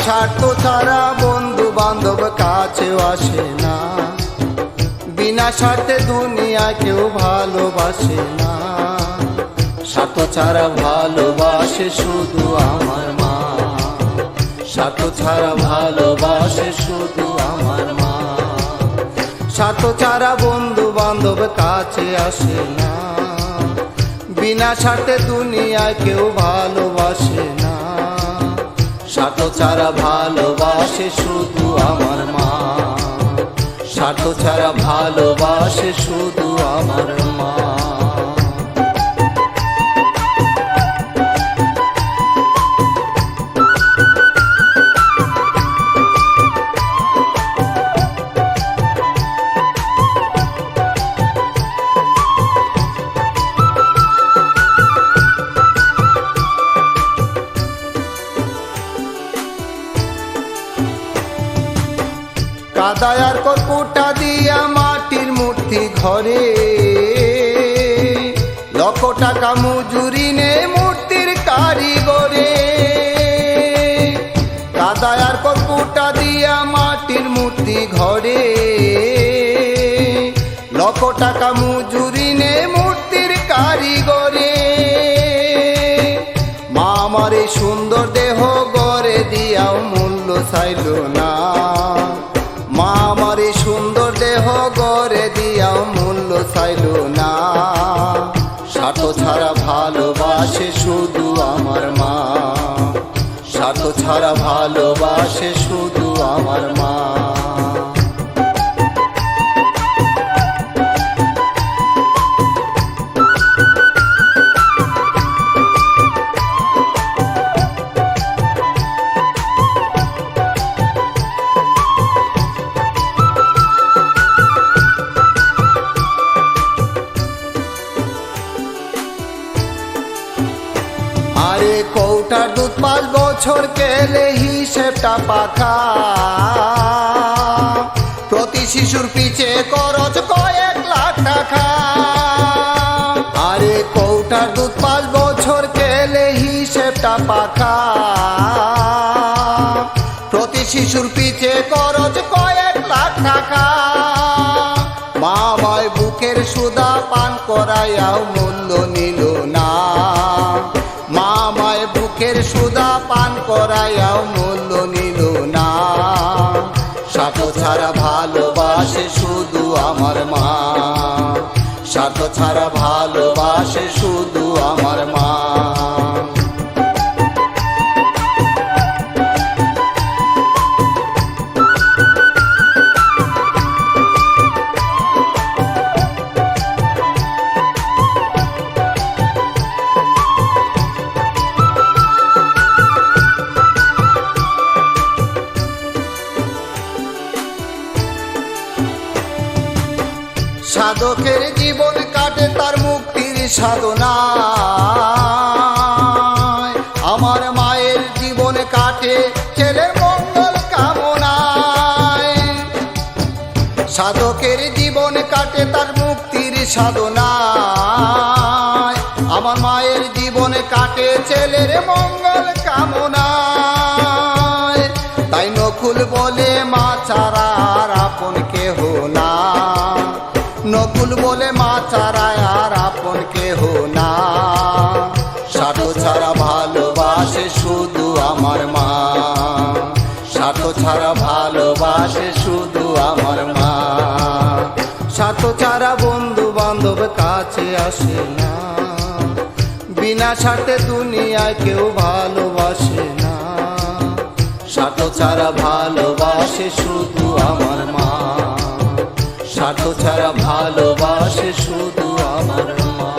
স্বার্থ ছাড়া বন্ধু বান্ধব কাছেও আসে না, বিনা স্বার্থে দুনিয়া কেউ ভালোবাসে না। স্বার্থ ছাড়া ভালোবাসে শুধু আমার মা, স্বার্থ ছাড়া ভালোবাসে শুধু আমার মা। স্বার্থ ছাড়া বন্ধু বান্ধব কাছে আসে না, বিনা স্বার্থে দুনিয়া কেউ ভালোবাসে না। স্বার্থ ছাড়া ভালোবাসে শুধু আমার মা, স্বার্থ ছাড়া ভালোবাসে শুধু আমার মা। কাদায়ার কর্পুটা দিয়া মাটির মূর্তি ঘরে, লক্ষ টাকা মজুরি নে মূর্তির কারিগরে। কাদায়ার কর্পুটা দিয়া মাটির মূর্তি ঘরে, লক্ষ টাকা মজুরি নে মূর্তির কারিগরে। মা আমার এই সুন্দর দেহ গড়ে দিয়াও মূল্য চাইল না, মা আমার এই সুন্দর দেহ গড়ে দিয়াও মূল্য চাইল না। স্বার্থ ছাড়া ভালোবাসে শুধু আমার মা, স্বার্থ ছাড়া ভালোবাসে শুধু আমার মা। আরে কৌটার দুধ 5 বছর গেলে হিসেবটা পাকা, প্রতি শিশুর পিছে খরচ কয়েক লাখ টাকা। আরে কৌটার দুধ 5 বছর গেলে হিসেবটা পাকা, প্রতি শিশুর পিছে খরচ কয়েক লাখ টাকা। মা আমায় বুকের সুধা পান করাইয়াও মূল্য নিল না, মা আমায় বুকের সুধা পান করাইয়াও মূল্য নিল না। স্বার্থ ছাড়া ভালোবাসে শুধু আমার মা, স্বার্থ ছাড়া ভালোবাসে শুধু আমার মা। সাধকের জীবন কাটে তার মুক্তির সাধনায়, আমার মায়ের জীবন কাটে ছেলের মঙ্গল কামনায়। সাধকের জীবন কাটে তার মুক্তির সাধনায়, আমার মায়ের জীবন কাটে ছেলের মঙ্গল কামনায়। তাই নকুল বলে মা ছাড়া আর আপন কেহ না, নকুল বলে মা ছাড়া আর আপন কেহ না। স্বার্থ ছাড়া ভালোবাসে শুধু আমার মা, স্বার্থ ছাড়া ভালোবাসে শুধু আমার মা। স্বার্থ ছাড়া বন্ধু বান্ধব কাছে আসে না, বিনা স্বার্থে দুনিয়ায় কেউ ভালোবাসে না। স্বার্থ ছাড়া ভালোবাসে শুধু আমার মা, স্বার্থ ছাড়া ভালোবাসে শুধু আমার মা।